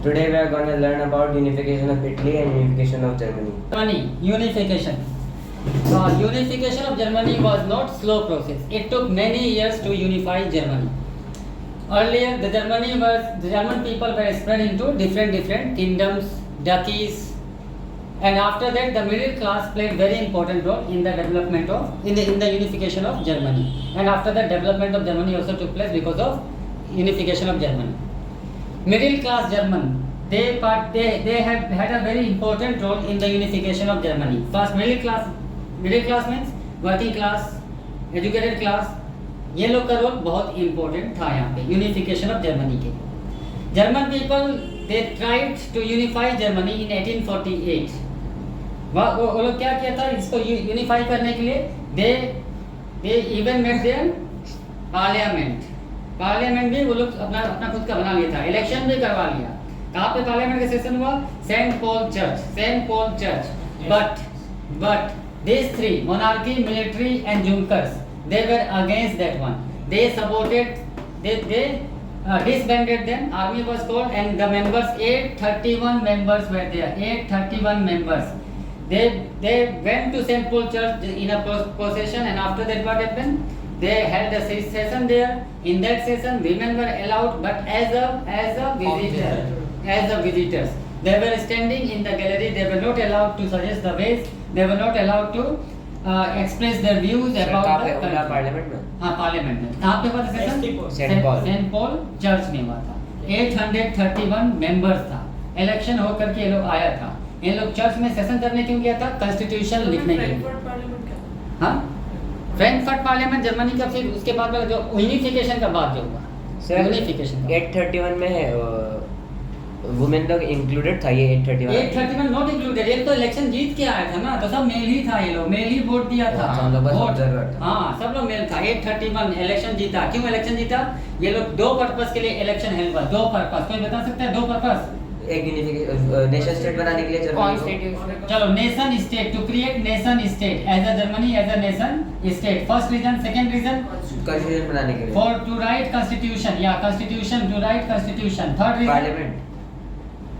Today we are going to learn about unification of Italy and unification of Germany. Germany, unification. Unification of Germany was not slow process. It took many years to unify Germany. Earlier, the German people were spread into different kingdoms, duchies, and after that, the middle class played very important role in the development of in the unification of Germany. And after that, development of Germany also took place because of unification of Germany. Middle class German, they had a very important role in the unification of Germany. First, middle class means working class, educated class. ये लोग का role बहुत important था यहाँ पे unification of Germany के. German people they tried to unify Germany in 1848. वो लोग क्या किया था इसको यूनिफाई करने के लिए they even made their parliament भी वो लोग अपना खुद का बना लिया था. इलेक्शन भी करवा लिया. कहाँ पे पार्लियामेंट का सेशन हुआ? Saint Paul church. But these three, monarchy, military and Junkers, they were against that one. They supported, they disbanded them. Army was called and the members, 831 members were there. 831 members. They went to St. Paul Church in a procession, and after that what happened? They held a session there. In that session, women were allowed, but as a visitors. They were standing in the gallery. They were not allowed to suggest the ways. They were not allowed to express their views about the country. Parliament में? हाँ, parliament में. कहाँ पे हुआ था session? Saint Paul church में हुआ था. 831 मेंबर्स था. इलेक्शन होकर के ये लोग आया था. ये लोग चर्च में सेशन करने क्यों गया था? कॉन्स्टिट्यूशन लिखने के लिए. हाँ, फ्रैंकफर्ट पार्लियामेंट जर्मनी का. फिर उसके बाद जो यूनिफिकेशन का बात जो हुआ, यूनिफिकेशन 831 में है वुमेन लोग इंक्लूडेड था. ये 831 नॉट इंक्लूडेड. ये तो इलेक्शन जीत के आया था ना, तो सब मेल ही था. ये लोग मेल ही वोट दिया था. हाँ, सब लोग मेल था. 831 इलेक्शन जीता. क्यों इलेक्शन जीता? ये लोग दो पर्पस के लिए इलेक्शन हेल्प हुआ. दो पर्पस कोई बता सकता है? दो पर्पस. एक नेशन स्टेट बनाने के लिए जर्मनी. चलो, nation state, to create nation state as a Germany as a nation state. First reason. Second reason, constitution बनाने के लिए. फॉर टू राइट कॉन्स्टिट्यूशन, या constitution, to write constitution. Third reason,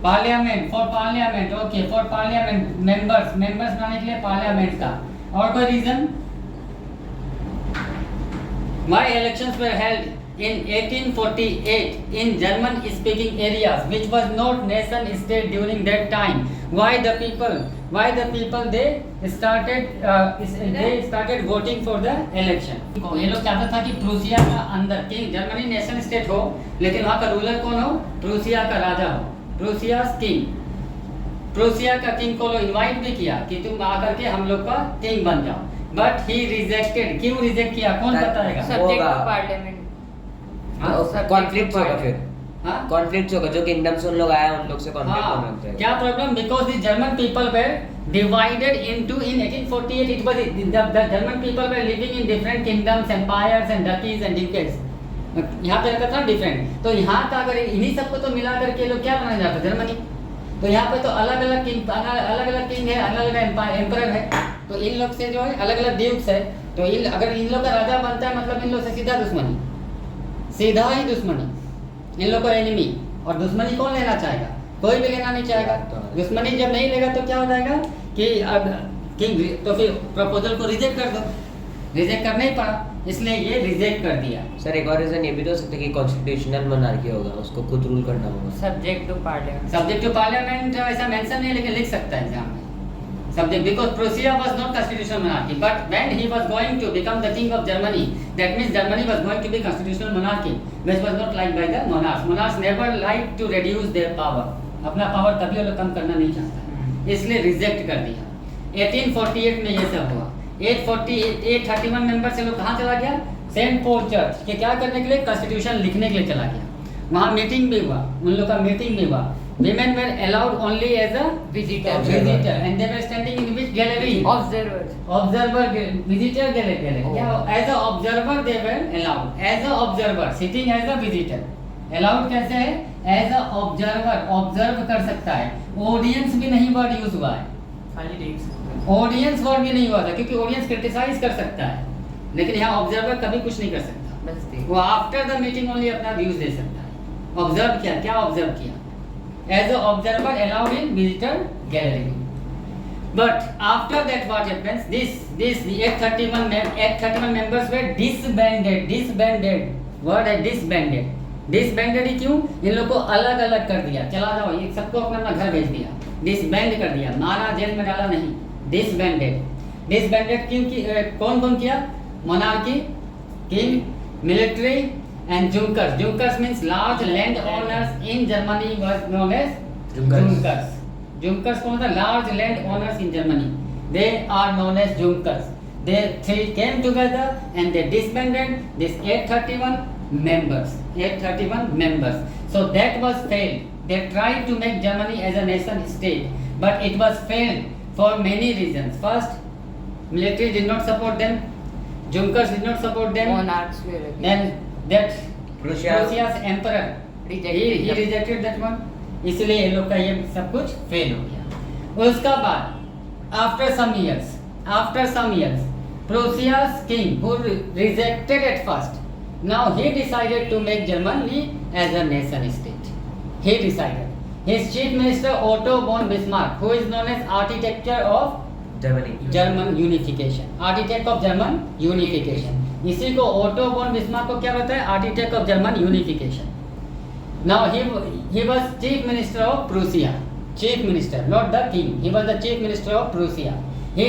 parliament, for parliament. Okay, for parliament members बनाने के लिए parliament का. और कोई reason? My elections were held in 1848 in German speaking areas which was not nation state during that time. Why the people they started voting for the election. ये लोग चाहता था कि प्रूसिया का अंदर कि जर्मनी नेशन स्टेट हो, लेकिन वहाँ का रूलर कौन हो? प्रूसिया का राजा हो, प्रूसियास किंग. प्रूसिया का किंग को लोग इनवाइट भी किया कि तुम आकर के हम लोग का किंग बन जाओ. But he rejected. क्यों रिजेक्ट किया? कौन बताएगा? Subject to parliament. कॉन्फ्लिक्ट होगा. फिर कॉन्फ्लिक्ट होगा. जो किंगडम से उन लोग आया उन लोग से कॉन्फ्लिक्ट होने लगता है. क्या problem? Because the German people were divided into in 1848 it was the German people were living in different kingdoms, empires and duchies and ducates. यहाँ पे रहता था डिफरेंट. तो यहाँ का अगर इन्हीं सबको तो मिला करके लोग क्या बनाया जाता जर्मनी. तो यहाँ पे तो अलग अलग किंग है, अलग अलग एम्परर है. तो इन लोग से जो है अलग अलग ड्यूक्स है. तो अगर इन लोग का राजा बनता है मतलब इन लोग से सीधा ही दुश्मनी. इन लोग का एनिमी. और दुश्मनी कौन लेना चाहेगा? कोई भी लेना नहीं चाहेगा. दुश्मनी जब नहीं लेगा तो क्या हो जाएगा कि अब किंग, तो फिर प्रपोजल को रिजेक्ट कर दो. रिजेक्ट करना ही पड़ा, इसलिए ये रिजेक्ट कर दिया. सर एक और रीजन ये भी तो हो सकता है कि कॉन्स्टिट्यूशनल मोनार्की होगा, उसको खुद रूल करना होगा. सब्जेक्ट टू पार्लियामेंट ऐसा मेंशन नहीं, लेकिन लिख सकता है एग्जाम में. Subject, because Prussia was not constitutional monarchy, but when he was going to become the king of Germany, that means Germany was going to be constitutional monarchy, which was not liked by the monarchs. Monarchs never like to reduce their power. अपना power कभी वो लोग कम करना नहीं चाहता, इसलिए reject कर दिया. 1848 में ये सब हुआ. 831 मेंबर से लोग कहाँ चला गया? सेंट पॉल चर्च के क्या करने के लिए? कॉन्स्टिट्यूशन लिखने के लिए चला गया. वहाँ मीटिंग भी हुआ, उन लोग का मीटिंग भी हुआ. Women were allowed only as a visitor, and they were standing in which gallery? Observer, visitor gallery. Yeah, as a observer they were allowed. As a observer, sitting as a visitor. Allowed कैसे है? As a observer, observe कर सकता है. Audience भी नहीं word use हुआ है. Audience word भी नहीं हुआ था, क्योंकि audience criticize कर सकता है, लेकिन यहाँ observer कभी कुछ नहीं कर सकता. वो after the meeting only अपना views दे सकता है. ऑब्जर्व किया. क्या ऑब्जर्व किया? as an observer allowed in visitor gallery. But after that what happens, this the 831 members were disbanded. Word है disbanded ही क्यों? इन लोग को अलग अलग कर दिया, चला जाओ, ये सबको अपना अपना घर भेज दिया, डिसबैंड कर दिया, मारा, जेल में डाला नहीं, डिसबैंडेड क्यों की? कौन कौन किया? Monarchy, king, military and Junkers means large land owners in Germany was known as Junkers कौन था? Large land owners in Germany, they are known as Junkers. They three came together and they disbanded this 831 members. So that was failed. They tried to make Germany as a nation state, but it was failed for many reasons. First, military did not support them, Junkers did not support them. Monarchs were against. Then that Prussia's emperor he rejected that one. इसलिए ये लोग का ये सब कुछ fail हो गया. उसका बाद after some years Prussia's king who rejected at first, now he decided to make Germany as a nation state. He decided. His chief minister Otto von Bismarck, who is known as architect of German unification. Architect of German unification. इसी को Otto von Bismarck को क्या कहते हैं? Architect of German unification. Now he was chief minister of Prussia. Chief minister, not the king. He was the chief minister of Prussia. He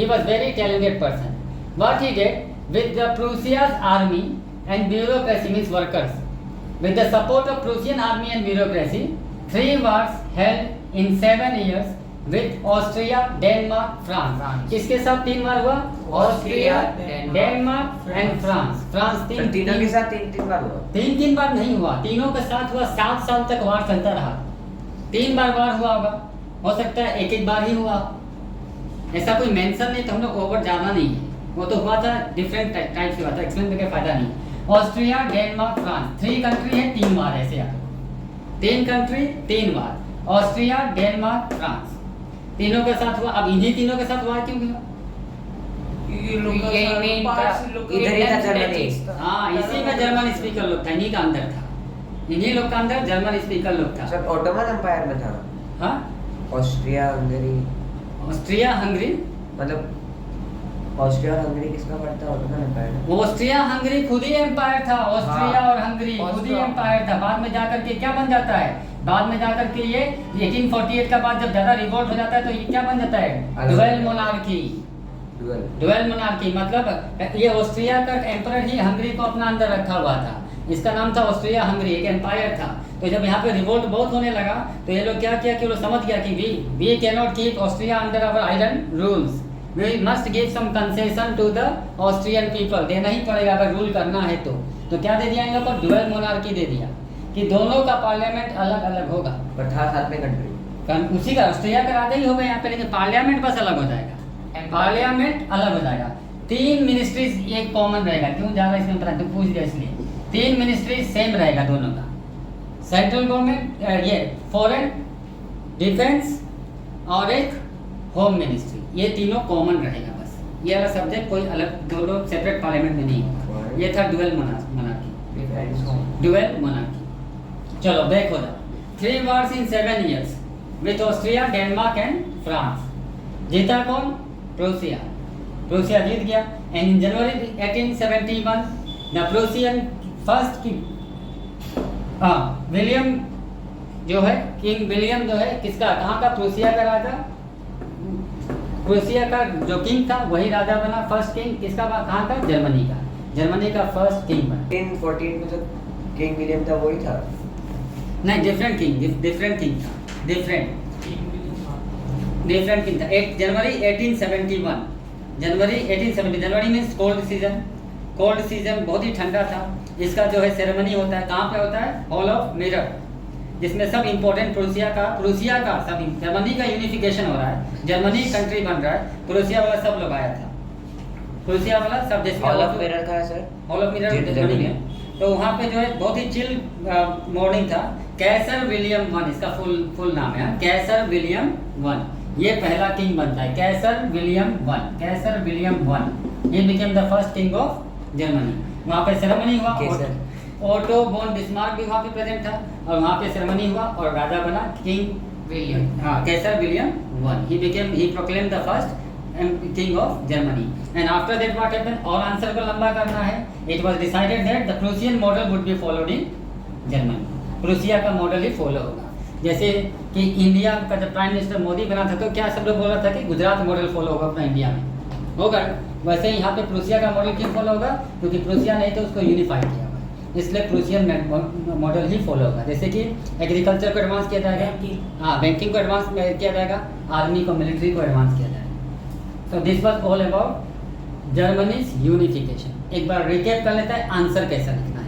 was very talented person. What he did with the Prussia's army and bureaucracy, means workers, with the support of Prussian army and bureaucracy, 3 wars held in 7 years with Austria, Denmark, France. किसके साथ 3 बार हुआ? Austria, Denmark and France. तीनों के साथ 3 बार हुआ? 3 बार नहीं हुआ, तीनों के साथ हुआ. 7 साल तक वार चलता रहा. 3 बार वार हुआ होगा, हो सकता है एक बार ही हुआ. ऐसा कोई मेंशन नहीं, तो हम लोग ओवर ज्यादा नहीं है. वो तो हुआ था, डिफरेंट टाइप से हुआ था, एक्सप्लेन करके फायदा नहीं. ऑस्ट्रिया, डेनमार्क, फ्रांस, 3 कंट्री है, 3 बार ऐसे आता. 3 कंट्री 3 बार, ऑस्ट्रिया, डेनमार्क, फ्रांस, तीनों के साथ हुआ. अब इन्हीं तीनों के साथ हुआ क्यों हुआ? इधर ही था जर्मनी. हाँ, इसी में जर्मन स्पीकर लोग था, इन्हीं का अंदर था, इन्हीं लोग का अंदर जर्मन स्पीकर लोग था. सब ऑटोमन एम्पायर में था. हाँ, ऑस्ट्रिया हंगरी, ऑस्ट्रिया हंगरी मतलब ऑस्ट्रिया और हंगरी किसका पड़ता है? ऑटोमन एम्पायर में. ऑस्ट्रिया हंगरी खुद ही एम्पायर था. ऑस्ट्रिया और हंगरी खुद ही एम्पायर था. बाद में जाकर के क्या बन जाता है? बाद में जाकर के ये 1848 का बाद जब ज्यादा रिवोल्ट हो जाता है तो ये क्या बन जाता है? Dual monarchy. ड्यूअल मोनार्की मतलब ये ऑस्ट्रिया का एम्परर ही हंगरी को अपना अंदर रखा हुआ था. इसका नाम था ऑस्ट्रिया हंगरी, एक एम्पायर था. तो जब यहाँ पे रिवोल्ट बहुत होने लगा तो ये लोग क्या किया कि वो समझ गया कि we can not keep Austria under our iron rules, we must give some concession to the Austrian people. देना ही पड़ेगा अगर रूल करना है तो क्या दे दिया इन लोग को? ड्यूअल मोनार्की दे दिया कि दोनों का पार्लियामेंट अलग अलग होगा. पर था साथ में कंट्री उसी का ऑस्ट्रिया का राजा ही होगा यहाँ पे, लेकिन पार्लियामेंट बस अलग हो जाएगा. पार्लियामेंट अलग हो जाएगा. 3 मिनिस्ट्रीज एक कॉमन रहेगा. क्यों ज्यादा इसमें पता तो पूछ दिया इसलिए. 3 मिनिस्ट्री सेम रहेगा दोनों का. सेंट्रल गवर्नमेंट, ये फॉरेन, डिफेंस और एक होम मिनिस्ट्री, ये तीनों कॉमन रहेगा बस. ये वाला सब्जेक्ट कोई अलग दोनों सेपरेट पार्लियामेंट में नहीं होगा. ये था ड्यूअल मोनार्की. Dual monarchy. चलो बैक हो जाओ. 3 wars in 7 years with Austria, Denmark and France. जीता कौन? प्रूसिया. प्रूसिया जीत गया. And in January 1871 the Prussian first king, William जो है, किंग विलियम जो है, किसका, कहाँ का? प्रूसिया का राजा. प्रूसिया का जो किंग था वही राजा बना. फर्स्ट किंग किसका? कहाँ का? जर्मनी का. जर्मनी का फर्स्ट किंग बना. 1814 में जो किंग विलियम था वही था? नहीं, डिफरेंट किंग था. डिफरेंट किंग था. जनवरी 1871. January means cold season. Cold season बहुत ही ठंडा था. इसका जो है सेरेमनी होता है, कहाँ पे होता है? हॉल ऑफ मिरर, जिसमें सब इंपॉर्टेंट प्रूसिया का सब, जर्मनी का यूनिफिकेशन हो रहा है, जर्मनी कंट्री बन रहा है, प्रूसिया वाला सब लोग आया था. प्रूसिया वाला सब जैसे हॉल ऑफ मिरर का है sir. Hall of mirror Germany में. तो वहाँ पे जो है बहुत ही चिल मॉर्निंग था. कैसर विलियम वन इसका फुल नाम है. कैसर विलियम वन ये पहला किंग बनता है. Kaiser William one. He became the first king of Germany. वहाँ पे सेरेमनी हुआ. ऑटो बोन बिस्मार्क भी वहाँ पे प्रेजेंट था और वहाँ पे सेरेमनी हुआ और राजा बना किंग William. हाँ Kaiser William one he proclaim the first king of Germany and after that what happened और आंसर को लंबा करना है it was decided that the Prussian model would be followed in Germany Prussia का model ही follow होगा जैसे कि इंडिया का जब प्राइम मिनिस्टर मोदी बना था तो क्या सब लोग बोल रहा था कि गुजरात मॉडल फॉलो होगा अपना इंडिया में होगा वैसे ही यहाँ पे प्रूसिया का मॉडल क्यों फॉलो होगा क्योंकि प्रूसिया नहीं तो उसको यूनिफाइड किया हुआ है इसलिए प्रूसियन मॉडल ही फॉलो होगा जैसे कि एग्रीकल्चर को एडवांस किया जाएगा हाँ बैंकिंग को एडवांस किया जाएगा आर्मी को मिलिट्री को एडवांस किया जाएगा so this was all about Germany's unification एक बार रिकैप कर लेता है आंसर कैसा लिखना है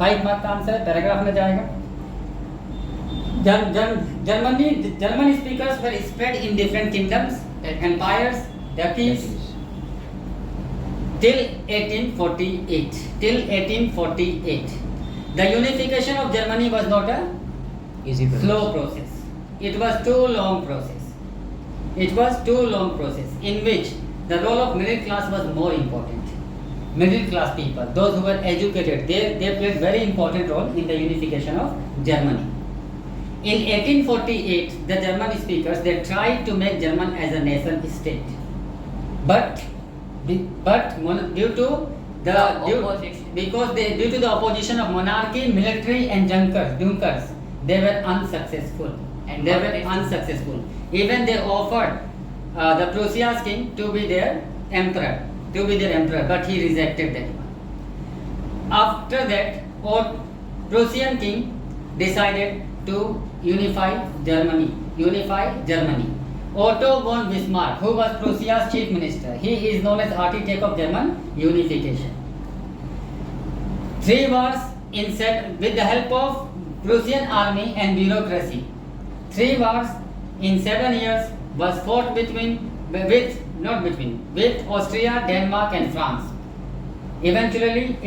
5 मार्क का आंसर है पैराग्राफ में जाएगा German speakers were spread in different kingdoms, empires, duchies till 1848. Till 1848, the unification of Germany was not a Easy process. slow process. It was too long process. It was too long process in which the role of middle class was more important. Middle class people, those who were educated, they played very important role in the unification of Germany. In 1848, the German speakers they tried to make German as a nation state, but due to the opposition. due to the opposition of monarchy, military, and Junkers, they were unsuccessful. And They were politics. unsuccessful. Even they offered the Prussia's king to be their emperor, but he rejected that one. After that, Prussian king decided to unify Germany. Otto von Bismarck, who was Prussia's chief minister, he is known as architect of German unification. 3 wars with the help of Prussian army and bureaucracy. 3 wars in 7 years was fought with Austria, Denmark, and France. Eventually,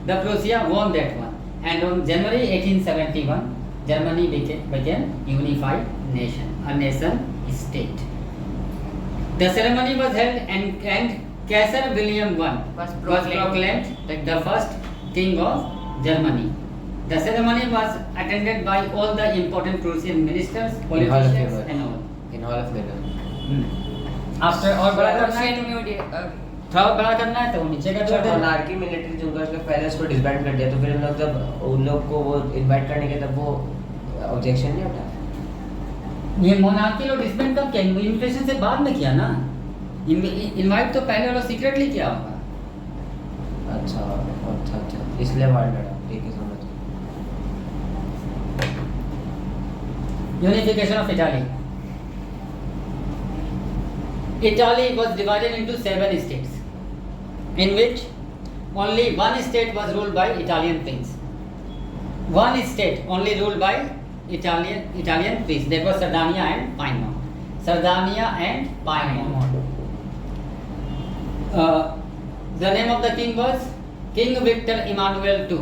the Prussia won that one, and on January 1871, Germany became unified nation, a nation state. The ceremony was held, and Kaiser William I Was was proclaimed the first king of Germany. The ceremony was attended by all the important Prussian ministers, politicians, and all. In Hall of Mirror. After और बड़ा करना है Russian media, थोड़ा बड़ा करना है तो नीचे का छोड़ दे मोनार्की मिलिट्री जुंकर्स के पहले उसको डिसबैंड कर दिया तो फिर हम लोग जब उन लोग को वो इनवाइट करने के तब वो ऑब्जेक्शन नहीं उठा ये मोनार्की लोग डिसबैंड कब किया इन्विटेशन से बाद में किया ना इनवाइट तो पहले वाला सीक्रेटली किया होगा अच्छा इसलिए वार्ड लड़ा ठीक है समझ unification of Italy Italy was divided into 7 states, in which only one state was ruled by Italian prince. One state only ruled by Italian prince. That was Sardinia and Piedmont. Sardinia and Piedmont. The name of the king was King Victor Emmanuel II.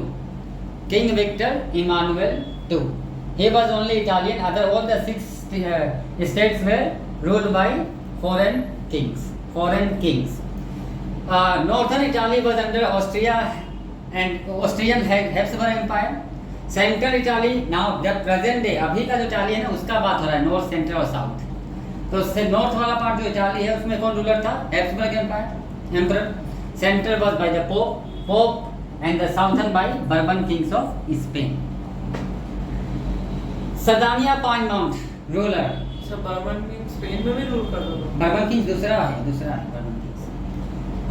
King Victor Emmanuel II. He was only Italian. All the 6 states were ruled by foreign kings. Northern Italy was under Austria and Austrian Habsburg Empire. Central Italy now the present day अभी का जो Italy है ना उसका बात हो रहा है नॉर्थ सेंट्रल और साउथ तो नॉर्थ वाला पार्ट जो इटाली है उसमें कौन रूलर था Habsburg Empire Emperor. Central was by the Pope and the southern by Bourbon kings of Spain. Sardinia Piedmont ruler अच्छा बर्मन भी स्पेन में भी रूल कर रहा था बर्बन किंग्स दूसरा है Bourbon kings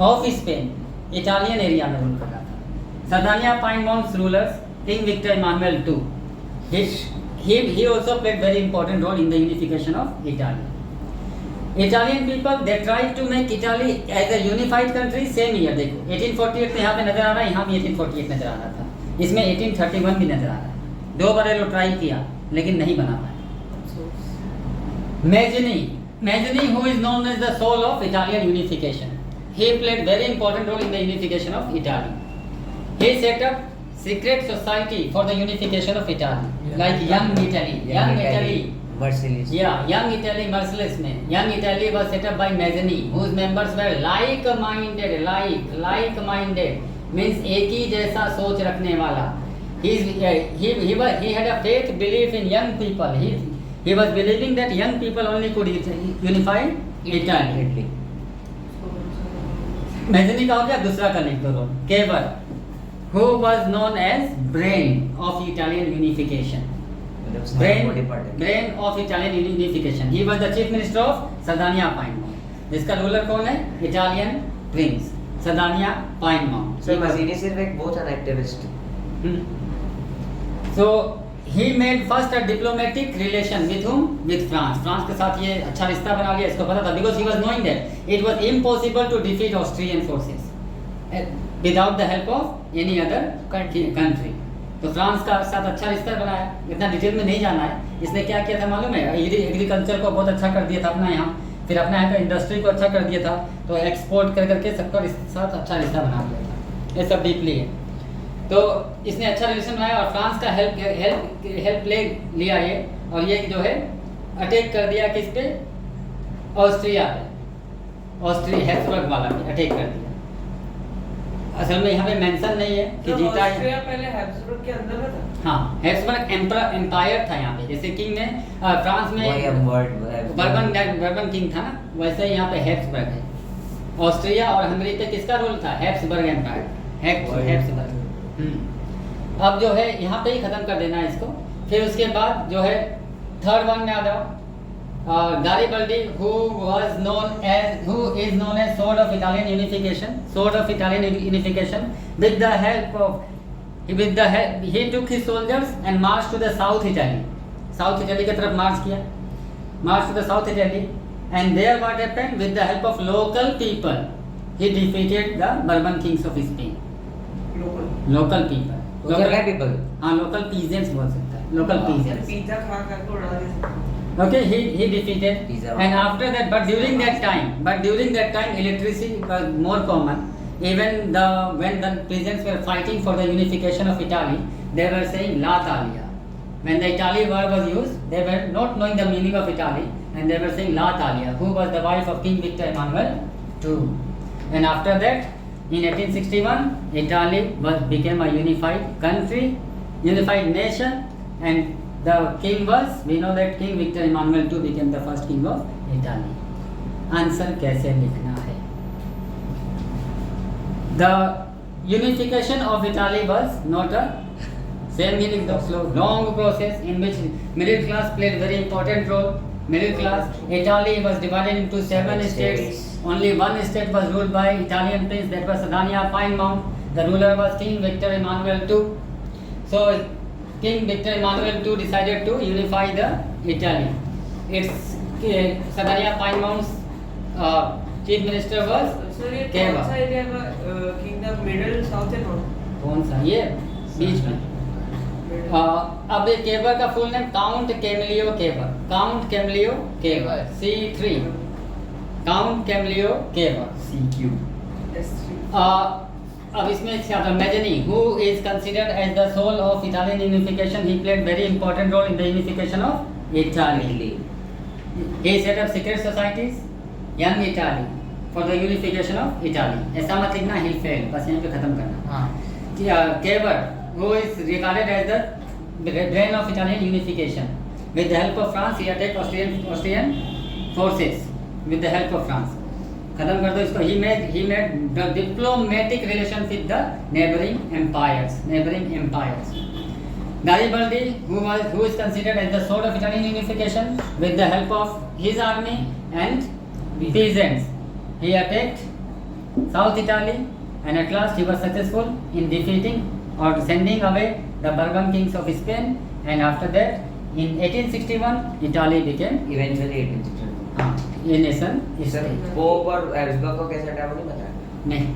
of Spain Italian area में रूल कर रहा था Sardinia Piedmonts rulers king Victor Emmanuel II he also played very important role in the unification of Italy. Italian people they tried to make Italy as a unified country same year देखो 1848 में यहाँ पे नजर आ रहा है यहाँ भी 1848 नजर आ रहा था इसमें 1831 भी नजर आ रहा है 2 बार लोग ट्राई किया लेकिन नहीं बना पाया Mazzini, who is known as the soul of Italian unification, he played very important role in the unification of Italy. He set up secret society for the unification of Italy, like Young Italy. Merciless. Yeah, Young Italy, merciless man. Young Italy was set up by Mazzini, whose members were like-minded, means एक ही जैसा सोच रखने वाला. He had a faith belief in young people. He was believing that young people only could unify Italy. Mazzini का हो गया, दूसरा का लिख दो role. केवर, who was known as brain of Italian unification. Brain of Italian unification. He was the chief minister of Sardinia Piedmont. जिसका ruler कौन है? Italian prince Sardinia Piedmont. So Mazzini सिर्फ एक वो था ना activist. So he made first a diplomatic relation with whom? With France. France के साथ ये अच्छा रिश्ता बना लिया, इसको पता था, because he was knowing that it was impossible to defeat Austrian forces without the help of any other country. तो फ्रांस का साथ अच्छा रिश्ता बनाया. इतना डिटेल में नहीं जाना है. इसने क्या किया था मालूम है? एग्रीकल्चर को बहुत अच्छा कर दिया था अपना यहाँ, फिर अपना यहाँ का इंडस्ट्री को अच्छा कर दिया था, तो एक्सपोर्ट कर करके सबका साथ अच्छा रिश्ता बना लिया था. ये सब डीपली है. तो इसने अच्छा रिलेशन बनाया और फ्रांस का हेल्प ले लिया ये, और ये जो है अटैक कर दिया किस पे? ऑस्ट्रिया पे. ऑस्ट्रिया हैब्सबर्ग वाला पे अटैक कर दिया. असल में यहाँ पे मेंशन नहीं है कि तो जीता. ऑस्ट्रिया पहले हैब्सबर्ग के अंदर में था. हाँ, हैब्सबर्ग एम्पायर था यहाँ पे. जैसे किंग में फ्रांस में बर्बन किंग था ना, वैसे यहाँ पे हैब्सबर्ग है. ऑस्ट्रिया और हंगरी पे किसका रूल था? Habsburg empire. हैब्सबर्ग. अब जो है यहाँ पे ही खत्म कर देना है इसको. फिर उसके बाद जो है थर्ड वन में आ जाओ. Garibaldi, who is known as sword of Italian unification, with the help he took his soldiers and marched to the South Italy की तरफ मार्च किया. Marched to the South Italy, and there what happened? With the help of local people, he defeated the Bourbon kings of Spain. Local people. Local peasants बोल सकता है. Local peasants. Pizza खा कर को उड़ा दिया. Okay, he defeated, and after that, but during that time, electricity was more common. Even when the peasants were fighting for the unification of Italy, they were saying La Talia. When the Italy word was used, they were not knowing the meaning of Italy, and they were saying La Talia, who was the wife of King Victor Emmanuel II. And after that, in 1861, Italy became a unified country, unified nation, and the king was, we know that King Victor Emmanuel II became the first king of Italy. Answer कैसे लिखना है? The unification of Italy was not a same meaning, the slow, long process in which middle class played very important role. Middle class, Italy was divided into 7 states. Only one state was ruled by Italian prince, that was Sardinia Piedmont. The ruler was King Victor Emmanuel II. So King Victor Emmanuel II decided to unify the Italy. Its Sardinia Piedmont's chief minister was कौन सा area का kingdom? Middle, south and north. कौन सा? ये बीच में. अब ये केवर का full name Count Camillo Cavour. Count Camillo Cavour, C3. Count Camillo Cavour, CQ. S3. अब इसमें क्या था? Mazzini, who is considered as the soul of Italian unification, he played very important role in the unification of Italy. He set up secret societies, Young Italy, for the unification of Italy. ऐसा मत लिखना, he failed. बस यहीं पे खत्म करना. Kever, who is regarded as the brain of Italian unification. With the help of France, he attacked Austrian forces. With the help of France. खत्म कर दो इसको. He made the diplomatic relations with the neighboring empires. Garibaldi, who is considered as the sword of Italian unification, with the help of his army and peasants, he attacked South Italy, and at last he was successful in defeating or sending away the Bourbon kings of Spain. And after that, in 1861, Italy became Eventually 1861. ये nation. Sir pope और Habsburg को कैसे हटाया वो नहीं पता? नहीं.